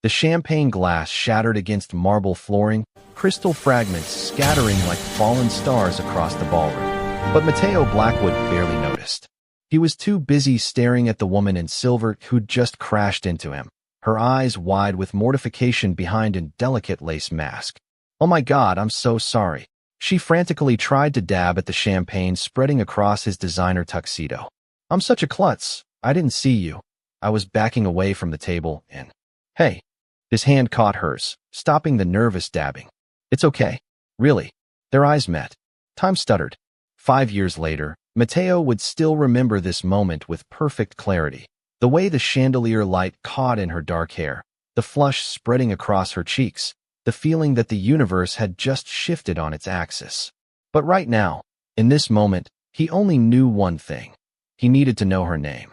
The champagne glass shattered against marble flooring, crystal fragments scattering like fallen stars across the ballroom. But Matteo Blackwood barely noticed. He was too busy staring at the woman in silver who'd just crashed into him, her eyes wide with mortification behind a delicate lace mask. "Oh my God, I'm so sorry." She frantically tried to dab at the champagne spreading across his designer tuxedo. "I'm such a klutz. I didn't see you. I was backing away from the table and—" "Hey." His hand caught hers, stopping the nervous dabbing. "It's okay. Really." Their eyes met. Time stuttered. 5 years later, Matteo would still remember this moment with perfect clarity. The way the chandelier light caught in her dark hair, the flush spreading across her cheeks, the feeling that the universe had just shifted on its axis. But right now, in this moment, he only knew one thing. He needed to know her name.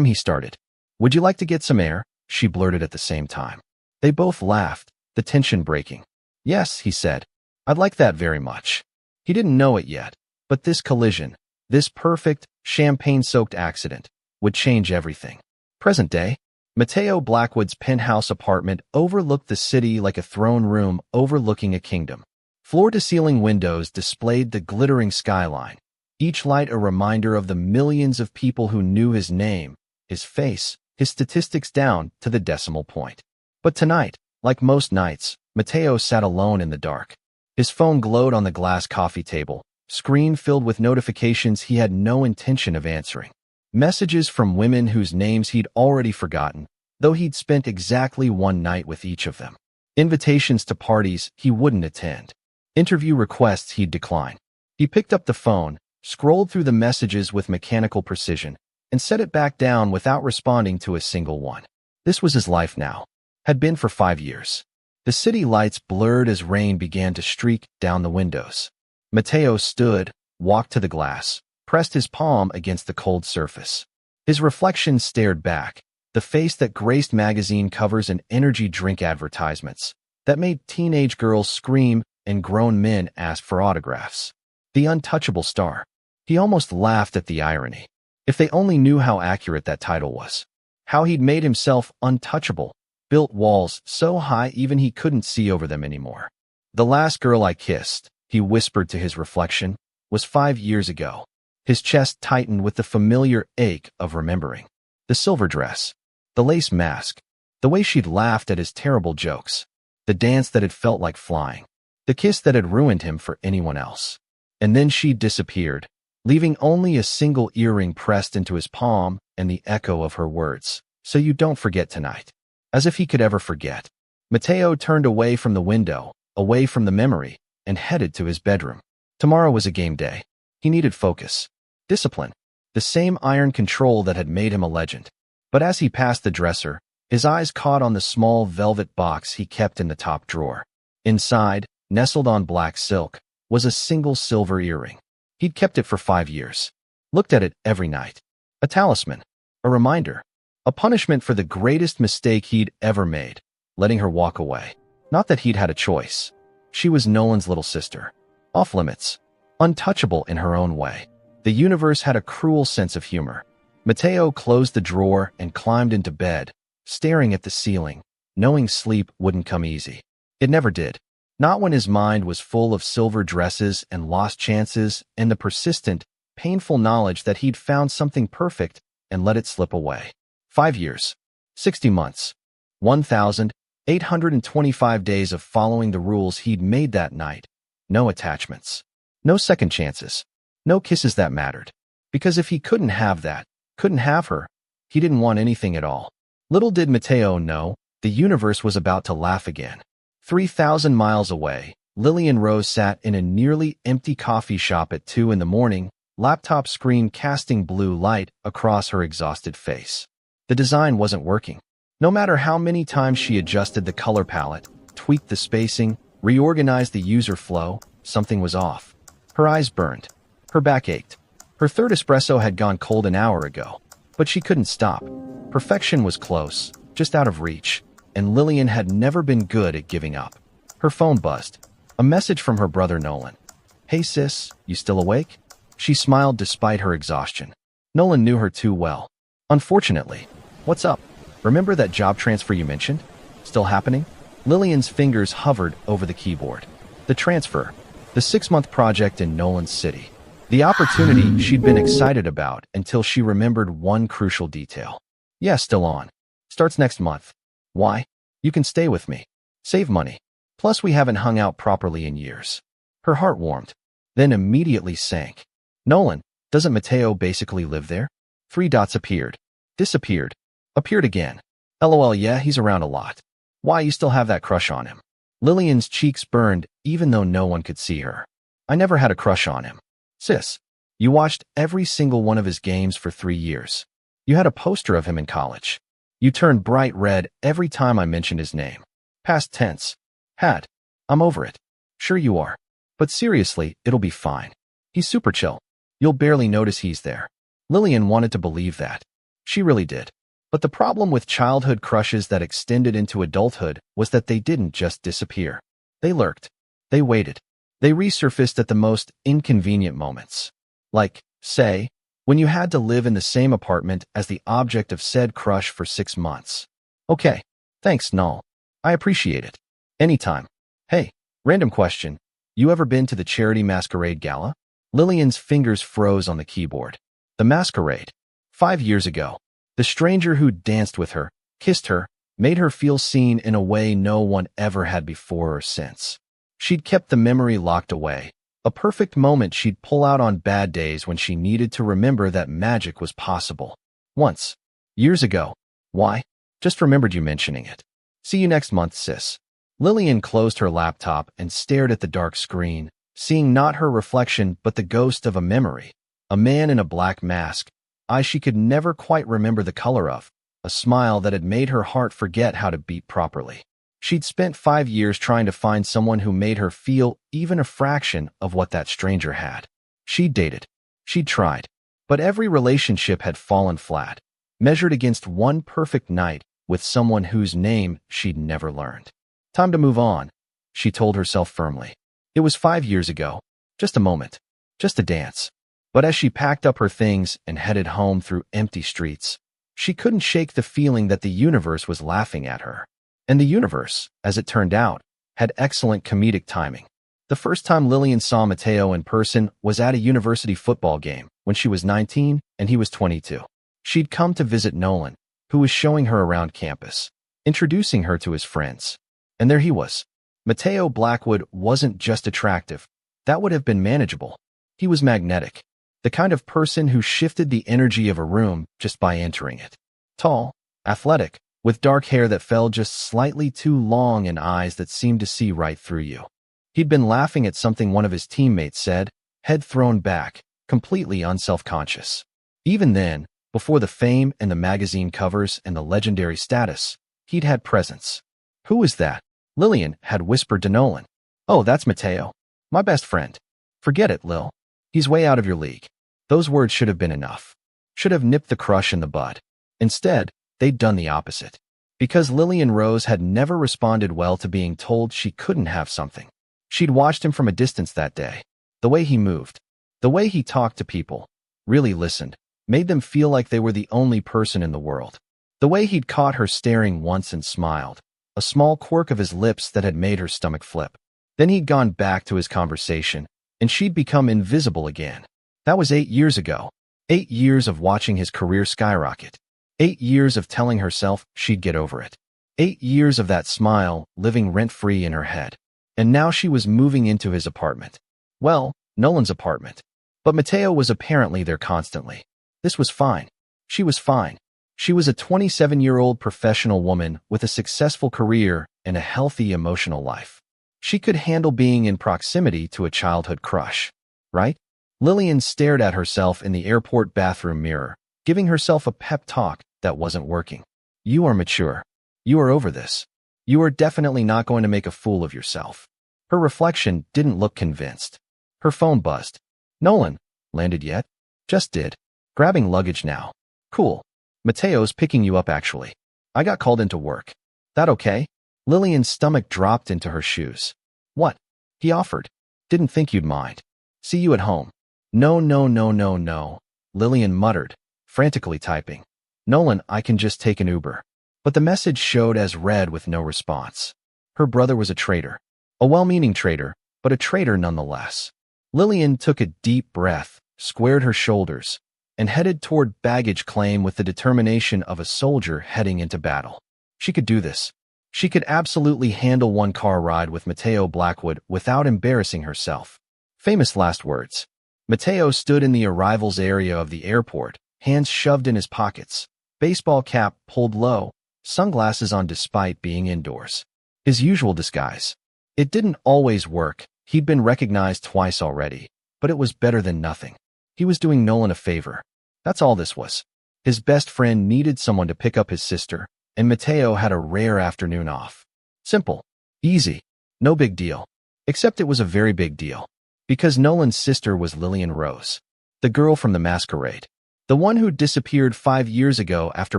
He started. "Would you like to get some air?" she blurted at the same time. They both laughed, the tension breaking. "Yes," he said. "I'd like that very much." He didn't know it yet, but this collision, this perfect, champagne-soaked accident, would change everything. Present day, Matteo Blackwood's penthouse apartment overlooked the city like a throne room overlooking a kingdom. Floor-to-ceiling windows displayed the glittering skyline, each light a reminder of the millions of people who knew his name, his face, his statistics down to the decimal point. But tonight, like most nights, Matteo sat alone in the dark. His phone glowed on the glass coffee table, screen filled with notifications he had no intention of answering. Messages from women whose names he'd already forgotten, though he'd spent exactly one night with each of them. Invitations to parties he wouldn't attend. Interview requests he'd decline. He picked up the phone, scrolled through the messages with mechanical precision, and set it back down without responding to a single one. This was his life now. Had been for 5 years. The city lights blurred as rain began to streak down the windows. Matteo stood, walked to the glass, pressed his palm against the cold surface. His reflection stared back, the face that graced magazine covers and energy drink advertisements, that made teenage girls scream and grown men ask for autographs. The untouchable star. He almost laughed at the irony. If they only knew how accurate that title was. How he'd made himself untouchable, built walls so high even he couldn't see over them anymore. "The last girl I kissed," he whispered to his reflection, "was 5 years ago." His chest tightened with the familiar ache of remembering. The silver dress, the lace mask, the way she'd laughed at his terrible jokes, the dance that had felt like flying, the kiss that had ruined him for anyone else. And then she disappeared, leaving only a single earring pressed into his palm and the echo of her words, "So you don't forget tonight." As if he could ever forget. Matteo turned away from the window, away from the memory, and headed to his bedroom. Tomorrow was a game day. He needed focus. Discipline. The same iron control that had made him a legend. But as he passed the dresser, his eyes caught on the small velvet box he kept in the top drawer. Inside, nestled on black silk, was a single silver earring. He'd kept it for 5 years. Looked at it every night. A talisman. A reminder. A punishment for the greatest mistake he'd ever made, letting her walk away. Not that he'd had a choice. She was Nolan's little sister. Off limits. Untouchable in her own way. The universe had a cruel sense of humor. Matteo closed the drawer and climbed into bed, staring at the ceiling, knowing sleep wouldn't come easy. It never did. Not when his mind was full of silver dresses and lost chances and the persistent, painful knowledge that he'd found something perfect and let it slip away. 5 years, 60 months, 1,825 days of following the rules he'd made that night. No attachments. No second chances. No kisses that mattered. Because if he couldn't have that, couldn't have her, he didn't want anything at all. Little did Matteo know, the universe was about to laugh again. 3,000 miles away, Lilian Rose sat in a nearly empty coffee shop at 2 in the morning, laptop screen casting blue light across her exhausted face. The design wasn't working. No matter how many times she adjusted the color palette, tweaked the spacing, reorganized the user flow, something was off. Her eyes burned. Her back ached. Her third espresso had gone cold an hour ago. But she couldn't stop. Perfection was close, just out of reach, and Lilian had never been good at giving up. Her phone buzzed. A message from her brother Nolan. "Hey sis, you still awake?" She smiled despite her exhaustion. Nolan knew her too well. "Unfortunately." "What's up? Remember that job transfer you mentioned?" Still happening? Lilian's fingers hovered over the keyboard. The transfer. The 6-month project in Nolan's city. The opportunity she'd been excited about until she remembered one crucial detail. Yeah, still on. Starts next month. Why? You can stay with me. Save money. Plus we haven't hung out properly in years. Her heart warmed, then immediately sank. Nolan, doesn't Matteo basically live there? 3 dots appeared. Disappeared. Appeared again. LOL, yeah, he's around a lot. Why, you still have that crush on him? Lilian's cheeks burned even though no one could see her. I never had a crush on him. Sis, you watched every single one of his games for 3 years. You had a poster of him in college. You turned bright red every time I mentioned his name. Past tense. Had. I'm over it. Sure you are. But seriously, it'll be fine. He's super chill. You'll barely notice he's there. Lilian wanted to believe that. She really did. But the problem with childhood crushes that extended into adulthood was that they didn't just disappear. They lurked. They waited. They resurfaced at the most inconvenient moments. Like, say, when you had to live in the same apartment as the object of said crush for 6 months. Okay. Thanks, Null. I appreciate it. Anytime. Hey, random question. You ever been to the charity Masquerade gala? Lilian's fingers froze on the keyboard. The Masquerade. 5 years ago. The stranger who danced with her, kissed her, made her feel seen in a way no one ever had before or since. She'd kept the memory locked away. A perfect moment she'd pull out on bad days when she needed to remember that magic was possible. Once. Years ago. Why? Just remembered you mentioning it. See you next month, sis. Lilian closed her laptop and stared at the dark screen, seeing not her reflection but the ghost of a memory. A man in a black mask, eyes she could never quite remember the color of, a smile that had made her heart forget how to beat properly. She'd spent 5 years trying to find someone who made her feel even a fraction of what that stranger had. She'd dated. She'd tried. But every relationship had fallen flat, measured against one perfect night with someone whose name she'd never learned. Time to move on, she told herself firmly. It was 5 years ago. Just a moment. Just a dance. But as she packed up her things and headed home through empty streets, she couldn't shake the feeling that the universe was laughing at her. And the universe, as it turned out, had excellent comedic timing. The first time Lilian saw Matteo in person was at a university football game when she was 19 and he was 22. She'd come to visit Nolan, who was showing her around campus, introducing her to his friends. And there he was. Matteo Blackwood wasn't just attractive. That would have been manageable. He was magnetic. The kind of person who shifted the energy of a room just by entering it. Tall, athletic, with dark hair that fell just slightly too long and eyes that seemed to see right through you. He'd been laughing at something one of his teammates said, head thrown back, completely unself-conscious. Even then, before the fame and the magazine covers and the legendary status, he'd had presence. Who was that? Lilian had whispered to Nolan. Oh, that's Matteo. My best friend. Forget it, Lil. He's way out of your league. Those words should have been enough. Should have nipped the crush in the bud. Instead, they'd done the opposite. Because Lilian Rose had never responded well to being told she couldn't have something. She'd watched him from a distance that day. The way he moved. The way he talked to people. Really listened. Made them feel like they were the only person in the world. The way he'd caught her staring once and smiled. A small quirk of his lips that had made her stomach flip. Then he'd gone back to his conversation, and she'd become invisible again. That was 8 years ago. 8 years of watching his career skyrocket. 8 years of telling herself she'd get over it. 8 years of that smile living rent-free in her head. And now she was moving into his apartment. Well, Nolan's apartment. But Matteo was apparently there constantly. This was fine. She was fine. She was a 27-year-old professional woman with a successful career and a healthy emotional life. She could handle being in proximity to a childhood crush. Right? Lilian stared at herself in the airport bathroom mirror, giving herself a pep talk that wasn't working. You are mature. You are over this. You are definitely not going to make a fool of yourself. Her reflection didn't look convinced. Her phone buzzed. Nolan, landed yet? Just did. Grabbing luggage now. Cool. Matteo's picking you up actually. I got called into work. That okay? Lilian's stomach dropped into her shoes. What? He offered. Didn't think you'd mind. See you at home. No, no, no, no, no. Lilian muttered, frantically typing. Nolan, I can just take an Uber. But the message showed as read with no response. Her brother was a traitor. A well-meaning traitor, but a traitor nonetheless. Lilian took a deep breath, squared her shoulders, and headed toward baggage claim with the determination of a soldier heading into battle. She could do this. She could absolutely handle one car ride with Matteo Blackwood without embarrassing herself. Famous last words. Matteo stood in the arrivals area of the airport, hands shoved in his pockets, baseball cap pulled low, sunglasses on despite being indoors. His usual disguise. It didn't always work. He'd been recognized twice already, but it was better than nothing. He was doing Nolan a favor. That's all this was. His best friend needed someone to pick up his sister, and Matteo had a rare afternoon off. Simple. Easy. No big deal. Except it was a very big deal. Because Nolan's sister was Lilian Rose, the girl from the Masquerade. The one who disappeared 5 years ago after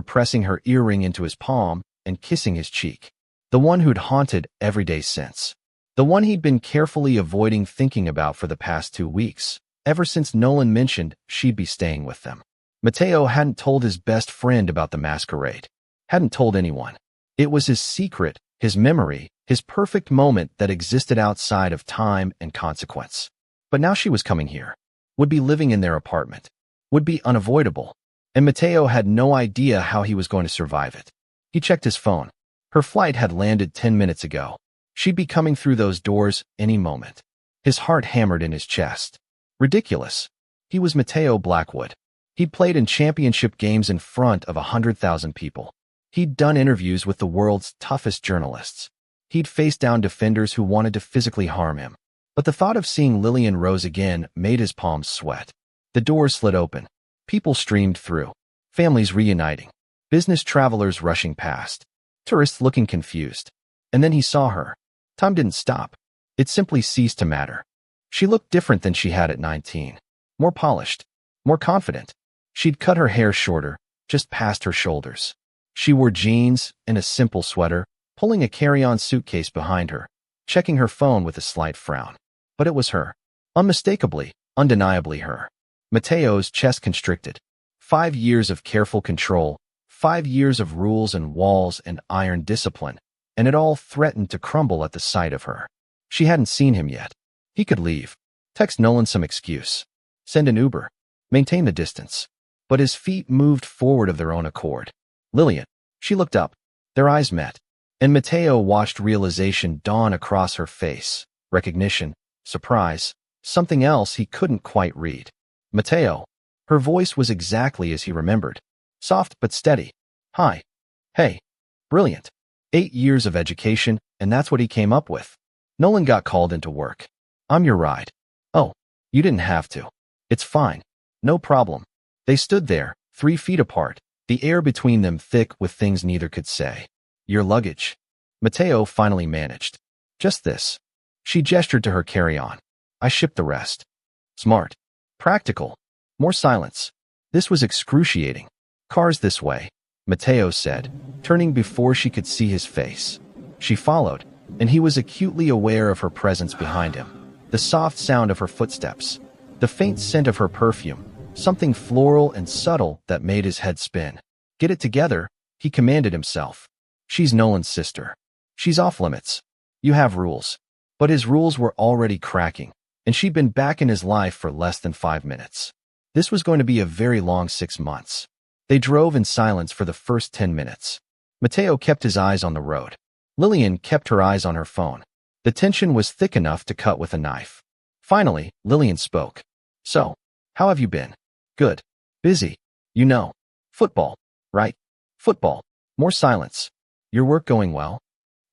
pressing her earring into his palm and kissing his cheek. The one who'd haunted every day since. The one he'd been carefully avoiding thinking about for the past 2 weeks, ever since Nolan mentioned she'd be staying with them. Matteo hadn't told his best friend about the Masquerade. Hadn't told anyone. It was his secret, his memory, his perfect moment that existed outside of time and consequence. But now she was coming here. Would be living in their apartment. Would be unavoidable. And Matteo had no idea how he was going to survive it. He checked his phone. Her flight had landed 10 minutes ago. She'd be coming through those doors any moment. His heart hammered in his chest. Ridiculous. He was Matteo Blackwood. He'd played in championship games in front of 100,000 people. He'd done interviews with the world's toughest journalists. He'd faced down defenders who wanted to physically harm him. But the thought of seeing Lilian Rose again made his palms sweat. The doors slid open. People streamed through. Families reuniting. Business travelers rushing past. Tourists looking confused. And then he saw her. Time didn't stop. It simply ceased to matter. She looked different than she had at 19. More polished. More confident. She'd cut her hair shorter, just past her shoulders. She wore jeans and a simple sweater, pulling a carry-on suitcase behind her, checking her phone with a slight frown. But it was her. Unmistakably, undeniably her. Matteo's chest constricted. 5 years of careful control, 5 years of rules and walls and iron discipline, and it all threatened to crumble at the sight of her. She hadn't seen him yet. He could leave. Text Nolan some excuse. Send an Uber. Maintain the distance. But his feet moved forward of their own accord. Lilian. She looked up. Their eyes met. And Matteo watched realization dawn across her face. Recognition. Surprise. Something else he couldn't quite read. Matteo. Her voice was exactly as he remembered. Soft but steady. Hi. Hey. Brilliant. 8 years of education, and that's what he came up with. Nolan got called into work. I'm your ride. Oh, you didn't have to. It's fine. No problem. They stood there, 3 feet apart, the air between them thick with things neither could say. Your luggage. Matteo finally managed. Just this. She gestured to her carry-on. I shipped the rest. Smart. Practical. More silence. This was excruciating. Cars this way, Matteo said, turning before she could see his face. She followed, and he was acutely aware of her presence behind him. The soft sound of her footsteps. The faint scent of her perfume. Something floral and subtle that made his head spin. Get it together, he commanded himself. She's Nolan's sister. She's off limits. You have rules. But his rules were already cracking, and she'd been back in his life for less than 5 minutes. This was going to be a very long 6 months. They drove in silence for the first 10 minutes. Matteo kept his eyes on the road. Lilian kept her eyes on her phone. The tension was thick enough to cut with a knife. Finally, Lilian spoke. So, how have you been? Good. Busy. You know. Football. Right? Football. More silence. Your work going well?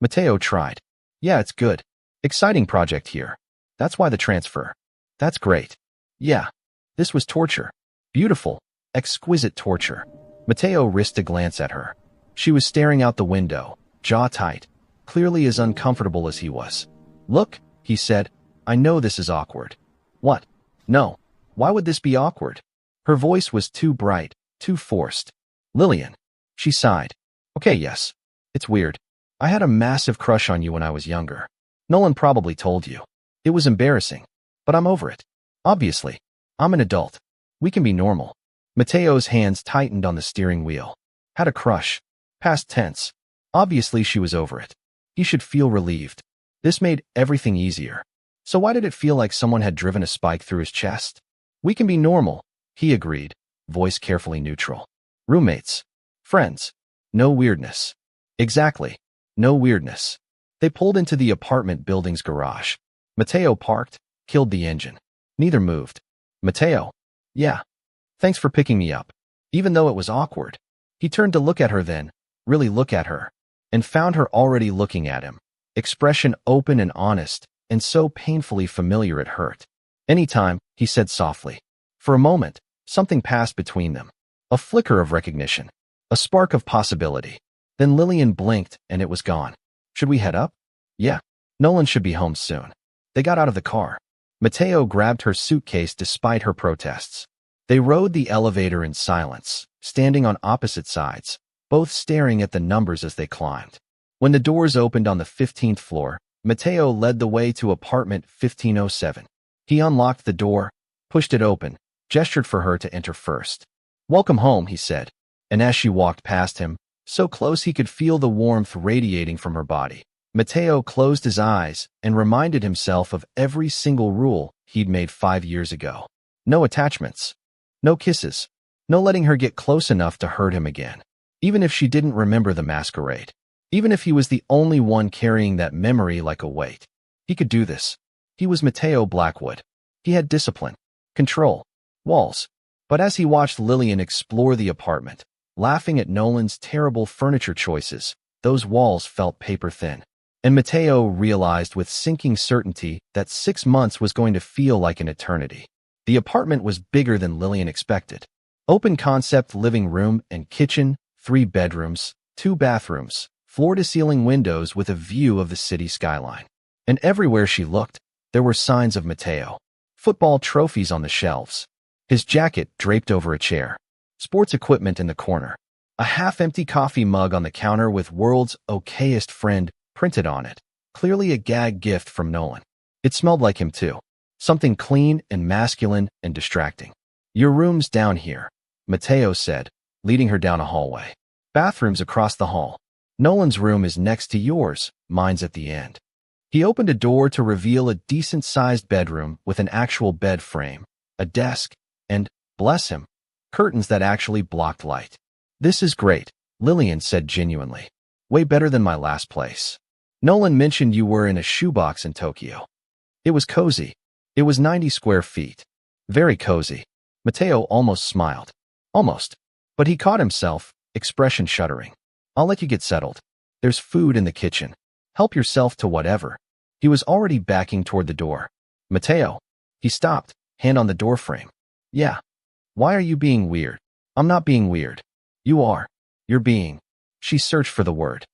Matteo tried. Yeah, it's good. Exciting project here. That's why the transfer. That's great. Yeah. This was torture. Beautiful. Exquisite torture. Matteo risked a glance at her. She was staring out the window, jaw tight, clearly as uncomfortable as he was. Look, he said, I know this is awkward. What? No. Why would this be awkward? Her voice was too bright, too forced. Lilian. She sighed. Okay, yes. It's weird. I had a massive crush on you when I was younger. Nolan probably told you. It was embarrassing. But I'm over it. Obviously. I'm an adult. We can be normal. Matteo's hands tightened on the steering wheel. Had a crush. Past tense. Obviously she was over it. He should feel relieved. This made everything easier. So why did it feel like someone had driven a spike through his chest? We can be normal, he agreed, voice carefully neutral. Roommates. Friends. No weirdness. Exactly. No weirdness. They pulled into the apartment building's garage. Matteo parked, killed the engine. Neither moved. Matteo. Yeah. Thanks for picking me up. Even though it was awkward. He turned to look at her then, really look at her, and found her already looking at him. Expression open and honest, and so painfully familiar it hurt. Anytime, he said softly. For a moment, something passed between them. A flicker of recognition. A spark of possibility. Then Lilian blinked, and it was gone. Should we head up? Yeah. Nolan should be home soon. They got out of the car. Matteo grabbed her suitcase despite her protests. They rode the elevator in silence, standing on opposite sides, both staring at the numbers as they climbed. When the doors opened on the 15th floor, Matteo led the way to apartment 1507. He unlocked the door, pushed it open, gestured for her to enter first. Welcome home, he said, and as she walked past him, so close he could feel the warmth radiating from her body, Matteo closed his eyes and reminded himself of every single rule he'd made 5 years ago. No attachments. No kisses. No letting her get close enough to hurt him again. Even if she didn't remember the masquerade. Even if he was the only one carrying that memory like a weight. He could do this. He was Matteo Blackwood. He had discipline. Control. Walls. But as he watched Lilian explore the apartment, laughing at Nolan's terrible furniture choices, those walls felt paper thin. And Matteo realized with sinking certainty that 6 months was going to feel like an eternity. The apartment was bigger than Lilian expected. Open-concept living room and kitchen, 3 bedrooms, 2 bathrooms, floor-to-ceiling windows with a view of the city skyline. And everywhere she looked, there were signs of Matteo. Football trophies on the shelves. His jacket draped over a chair. Sports equipment in the corner. A half-empty coffee mug on the counter with "World's Okayest Friend" printed on it. Clearly a gag gift from Nolan. It smelled like him too. Something clean and masculine and distracting. Your room's down here, Matteo said, leading her down a hallway. Bathrooms across the hall. Nolan's room is next to yours, mine's at the end. He opened a door to reveal a decent-sized bedroom with an actual bed frame, a desk, and, bless him, curtains that actually blocked light. This is great, Lilian said genuinely. Way better than my last place. Nolan mentioned you were in a shoebox in Tokyo. It was cozy. It was 90 square feet. Very cozy. Matteo almost smiled. Almost. But he caught himself, expression shuddering. I'll let you get settled. There's food in the kitchen. Help yourself to whatever. He was already backing toward the door. Matteo. He stopped, hand on the doorframe. Yeah. Why are you being weird? I'm not being weird. You are. You're being. She searched for the word.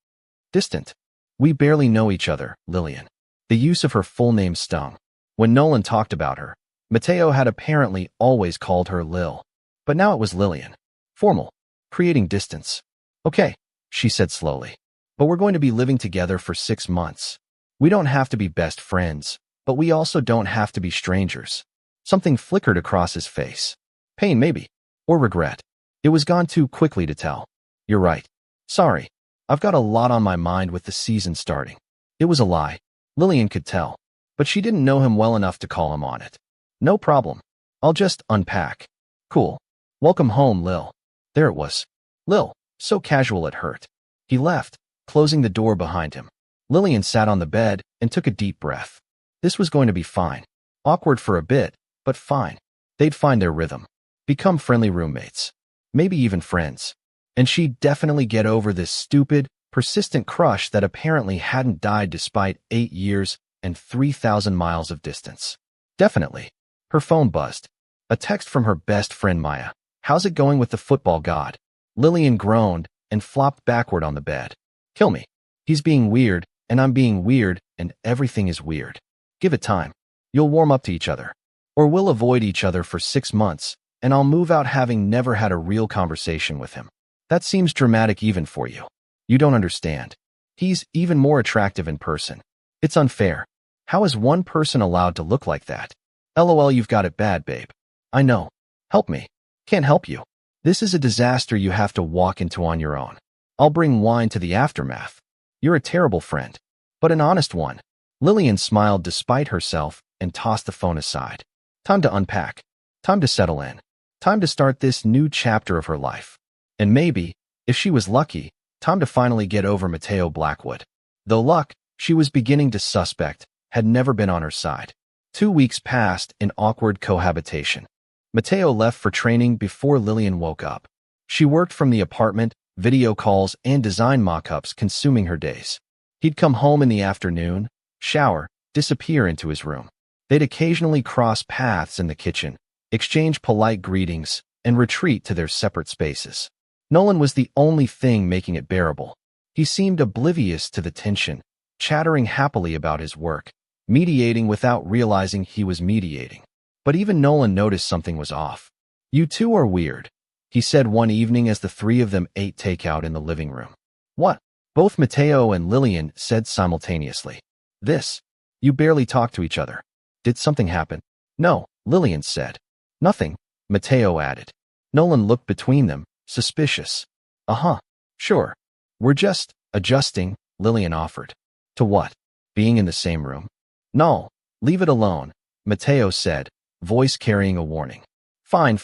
Distant. We barely know each other, Lilian. The use of her full name stung. When Nolan talked about her, Matteo had apparently always called her Lil. But now it was Lilian. Formal. Creating distance. Okay, she said slowly. But we're going to be living together for 6 months. We don't have to be best friends, but we also don't have to be strangers. Something flickered across his face. Pain maybe. Or regret. It was gone too quickly to tell. You're right. Sorry. I've got a lot on my mind with the season starting. It was a lie. Lilian could tell. But she didn't know him well enough to call him on it. No problem. I'll just unpack. Cool. Welcome home, Lil. There it was. Lil. So casual it hurt. He left, closing the door behind him. Lilian sat on the bed and took a deep breath. This was going to be fine. Awkward for a bit, but fine. They'd find their rhythm. Become friendly roommates. Maybe even friends. And she'd definitely get over this stupid, persistent crush that apparently hadn't died despite 8 years and 3,000 miles of distance. Definitely. Her phone buzzed. A text from her best friend Maya. How's it going with the football god? Lilian groaned and flopped backward on the bed. Kill me. He's being weird, and I'm being weird, and everything is weird. Give it time. You'll warm up to each other. Or we'll avoid each other for 6 months, and I'll move out having never had a real conversation with him. That seems dramatic even for you. You don't understand. He's even more attractive in person. It's unfair. How is one person allowed to look like that? LOL, you've got it bad, babe. I know. Help me. Can't help you. This is a disaster you have to walk into on your own. I'll bring wine to the aftermath. You're a terrible friend, but an honest one. Lilian smiled despite herself and tossed the phone aside. Time to unpack. Time to settle in. Time to start this new chapter of her life. And maybe, if she was lucky, time to finally get over Matteo Blackwood. Though luck, she was beginning to suspect, had never been on her side. 2 weeks passed in awkward cohabitation. Matteo left for training before Lilian woke up. She worked from the apartment, video calls and design mock-ups consuming her days. He'd come home in the afternoon, shower, disappear into his room. They'd occasionally cross paths in the kitchen, exchange polite greetings, and retreat to their separate spaces. Nolan was the only thing making it bearable. He seemed oblivious to the tension, chattering happily about his work, mediating without realizing he was mediating. But even Nolan noticed something was off. "You two are weird," he said one evening as the three of them ate takeout in the living room. "What?" both Matteo and Lilian said simultaneously. "This. You barely talk to each other. Did something happen?" "No," Lilian said. "Nothing," Matteo added. Nolan looked between them, suspicious. "Uh-huh. Sure. We're just adjusting," Lilian offered. "To what? Being in the same room?" "No, leave it alone," Matteo said, voice carrying a warning. Fine.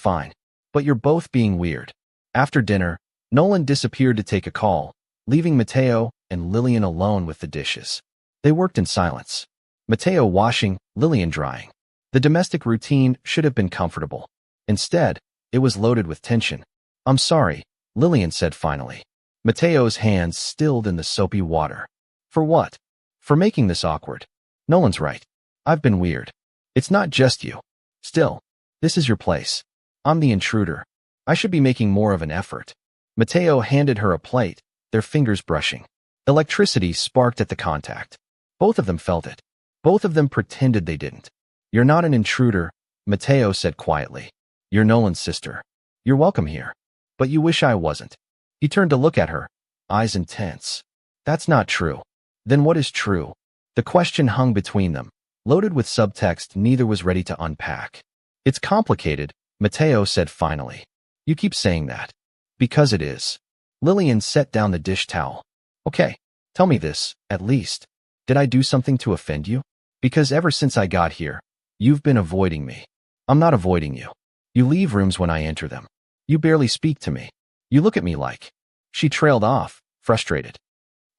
But you're both being weird." After dinner, Nolan disappeared to take a call, leaving Matteo and Lilian alone with the dishes. They worked in silence. Matteo washing, Lilian drying. The domestic routine should have been comfortable. Instead, it was loaded with tension. "I'm sorry," Lilian said finally. Matteo's hands stilled in the soapy water. "For what?" "For making this awkward." "Nolan's right. I've been weird. It's not just you. Still, this is your place. I'm the intruder. I should be making more of an effort." Matteo handed her a plate, their fingers brushing. Electricity sparked at the contact. Both of them felt it. Both of them pretended they didn't. "You're not an intruder," Matteo said quietly. "You're Nolan's sister. You're welcome here. But you wish I wasn't." He turned to look at her, eyes intense. "That's not true." "Then what is true?" The question hung between them, loaded with subtext neither was ready to unpack. "It's complicated," Matteo said finally. "You keep saying that." "Because it is." Lilian set down the dish towel. "Okay, tell me this, at least. Did I do something to offend you? Because ever since I got here, you've been avoiding me." "I'm not avoiding you. You leave rooms when I enter them. You barely speak to me. You look at me like—" She trailed off, frustrated.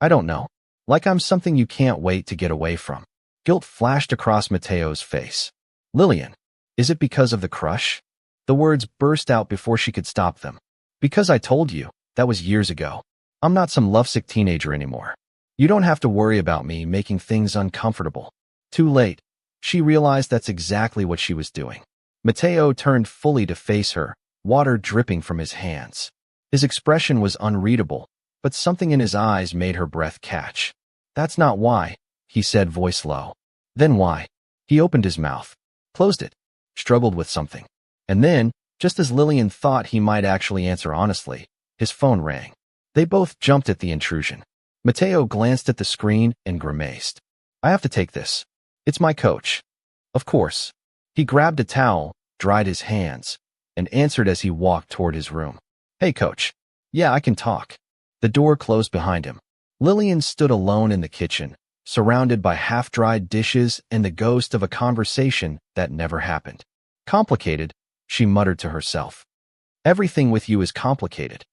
"I don't know. Like I'm something you can't wait to get away from." Guilt flashed across Matteo's face. "Lilian, is it because of the crush?" The words burst out before she could stop them. "Because I told you, that was years ago. I'm not some lovesick teenager anymore. You don't have to worry about me making things uncomfortable." Too late. She realized that's exactly what she was doing. Matteo turned fully to face her, water dripping from his hands. His expression was unreadable, but something in his eyes made her breath catch. "That's not why," he said, voice low. "Then why?" He opened his mouth, closed it, struggled with something. And then, just as Lilian thought he might actually answer honestly, his phone rang. They both jumped at the intrusion. Matteo glanced at the screen and grimaced. "I have to take this. It's my coach." "Of course." He grabbed a towel, dried his hands, and answered as he walked toward his room. "Hey, coach. Yeah, I can talk." The door closed behind him. Lilian stood alone in the kitchen, surrounded by half-dried dishes and the ghost of a conversation that never happened. "Complicated," she muttered to herself. "Everything with you is complicated."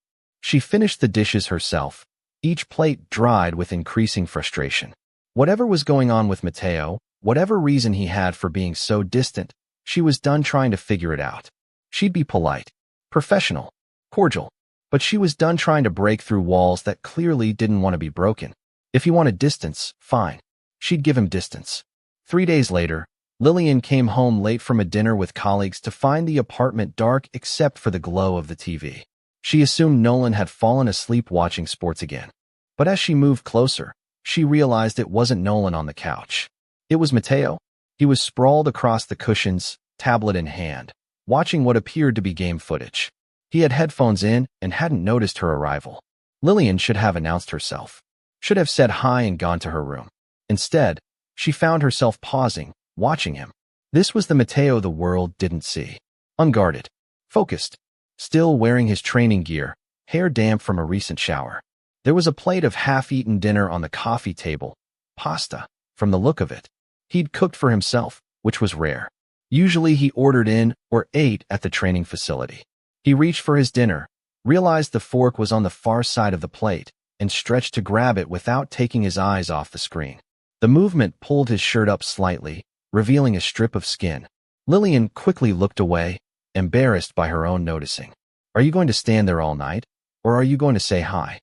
She finished the dishes herself, each plate dried with increasing frustration. Whatever was going on with Matteo, whatever reason he had for being so distant, she was done trying to figure it out. She'd be polite, professional, cordial, but she was done trying to break through walls that clearly didn't want to be broken. If he wanted distance, fine. She'd give him distance. 3 days later, Lilian came home late from a dinner with colleagues to find the apartment dark except for the glow of the TV. She assumed Nolan had fallen asleep watching sports again. But as she moved closer, she realized it wasn't Nolan on the couch. It was Matteo. He was sprawled across the cushions, tablet in hand, watching what appeared to be game footage. He had headphones in and hadn't noticed her arrival. Lilian should have announced herself. Should have said hi and gone to her room. Instead, she found herself pausing, watching him. This was the Matteo the world didn't see. Unguarded. Focused. Still wearing his training gear, hair damp from a recent shower. There was a plate of half-eaten dinner on the coffee table. Pasta, from the look of it. He'd cooked for himself, which was rare. Usually he ordered in or ate at the training facility. He reached for his dinner, realized the fork was on the far side of the plate, and stretched to grab it without taking his eyes off the screen. The movement pulled his shirt up slightly, revealing a strip of skin. Lilian quickly looked away, embarrassed by her own noticing. Are you going to stand there all night, or are you going to say hi?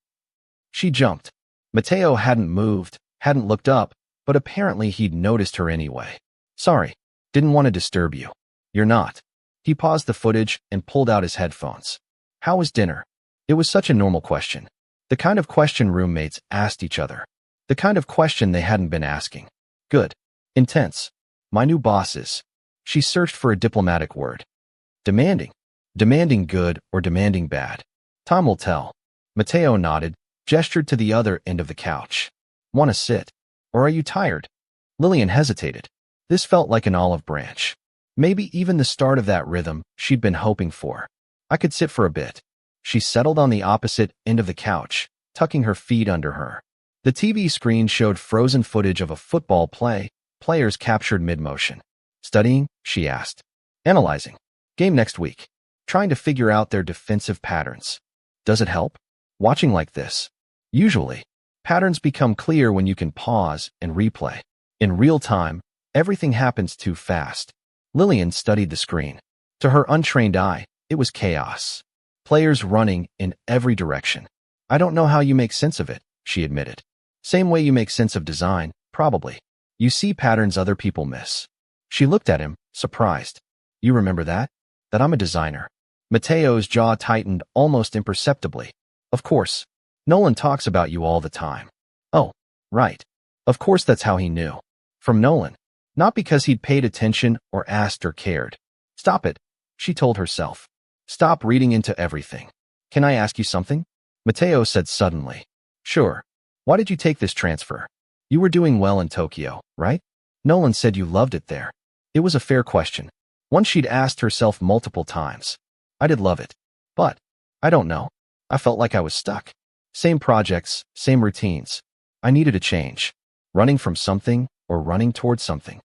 She jumped. Matteo hadn't moved, hadn't looked up, but apparently he'd noticed her anyway. Sorry, didn't want to disturb you. You're not. He paused the footage and pulled out his headphones. How was dinner? It was such a normal question. The kind of question roommates asked each other. The kind of question they hadn't been asking. Good. Intense. My new bosses. She searched for a diplomatic word. Demanding. Demanding good or demanding bad. Time will tell. Matteo nodded, gestured to the other end of the couch. Want to sit? Or are you tired? Lilian hesitated. This felt like an olive branch. Maybe even the start of that rhythm she'd been hoping for. I could sit for a bit. She settled on the opposite end of the couch, tucking her feet under her. The TV screen showed frozen footage of a football play, players captured mid-motion. Studying? She asked. Analyzing. Game next week. Trying to figure out their defensive patterns. Does it help? Watching like this. Usually, patterns become clear when you can pause and replay. In real time, everything happens too fast. Lilian studied the screen. To her untrained eye, it was chaos. Players running in every direction. I don't know how you make sense of it, she admitted. Same way you make sense of design, probably. You see patterns other people miss. She looked at him, surprised. You remember that? That I'm a designer. Matteo's jaw tightened almost imperceptibly. Of course. Nolan talks about you all the time. Oh, right. Of course that's how he knew. From Nolan. Not because he'd paid attention or asked or cared. Stop it, she told herself. Stop reading into everything. Can I ask you something? Matteo said suddenly. Sure. Why did you take this transfer? You were doing well in Tokyo, right? Nolan said you loved it there. It was a fair question. One she'd asked herself multiple times. I did love it. But, I don't know. I felt like I was stuck. Same projects, same routines. I needed a change. Running from something or running towards something.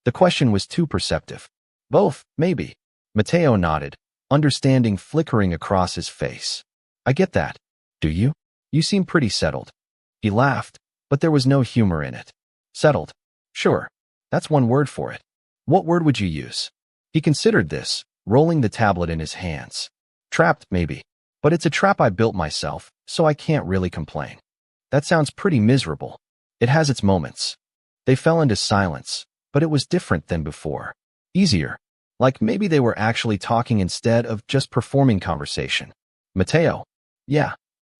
The question was too perceptive. Both, maybe. Matteo nodded, understanding flickering across his face. I get that. Do you? You seem pretty settled. He laughed, but there was no humor in it. Settled. Sure. That's one word for it. What word would you use? He considered this, rolling the tablet in his hands. Trapped, maybe. But it's a trap I built myself, so I can't really complain. That sounds pretty miserable. It has its moments. They fell into silence, but it was different than before. Easier. Like maybe they were actually talking instead of just performing conversation. Matteo. Yeah.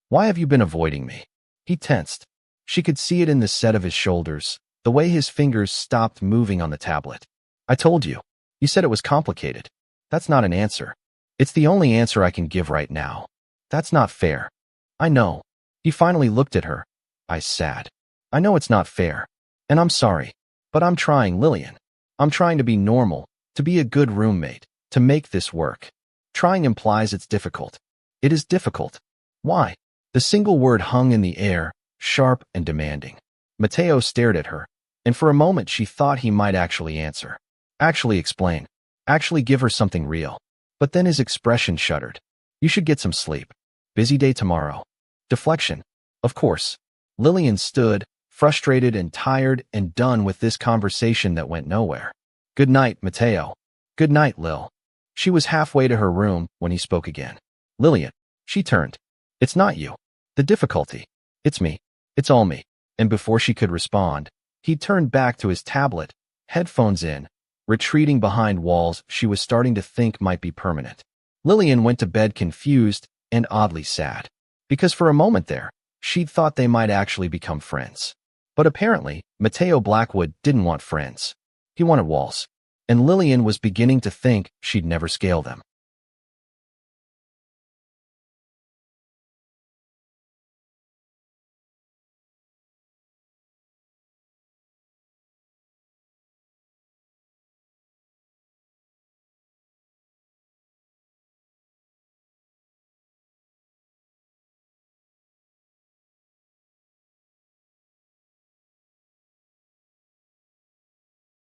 Why have you been avoiding me? He tensed. She could see it in the set of his shoulders, the way his fingers stopped moving on the tablet. I told you. You said it was complicated. That's not an answer. It's the only answer I can give right now. That's not fair. I know. He finally looked at her. Eyes sad. I know it's not fair. And I'm sorry. But I'm trying, Lilian. I'm trying to be normal, to be a good roommate, to make this work. Trying implies it's difficult. It is difficult. Why? The single word hung in the air, sharp and demanding. Matteo stared at her, and for a moment she thought he might actually answer. Actually explain. Actually give her something real. But then his expression shuddered. You should get some sleep. Busy day tomorrow. Deflection. Of course. Lilian stood, frustrated and tired and done with this conversation that went nowhere. Good night, Matteo. Good night, Lil. She was halfway to her room when he spoke again. Lilian. She turned. It's not you. The difficulty. It's me. It's all me. And before she could respond, he turned back to his tablet, headphones in, retreating behind walls she was starting to think might be permanent. Lilian went to bed confused and oddly sad. Because for a moment there, she'd thought they might actually become friends. But apparently, Matteo Blackwood didn't want friends. He wanted walls. And Lilian was beginning to think she'd never scale them.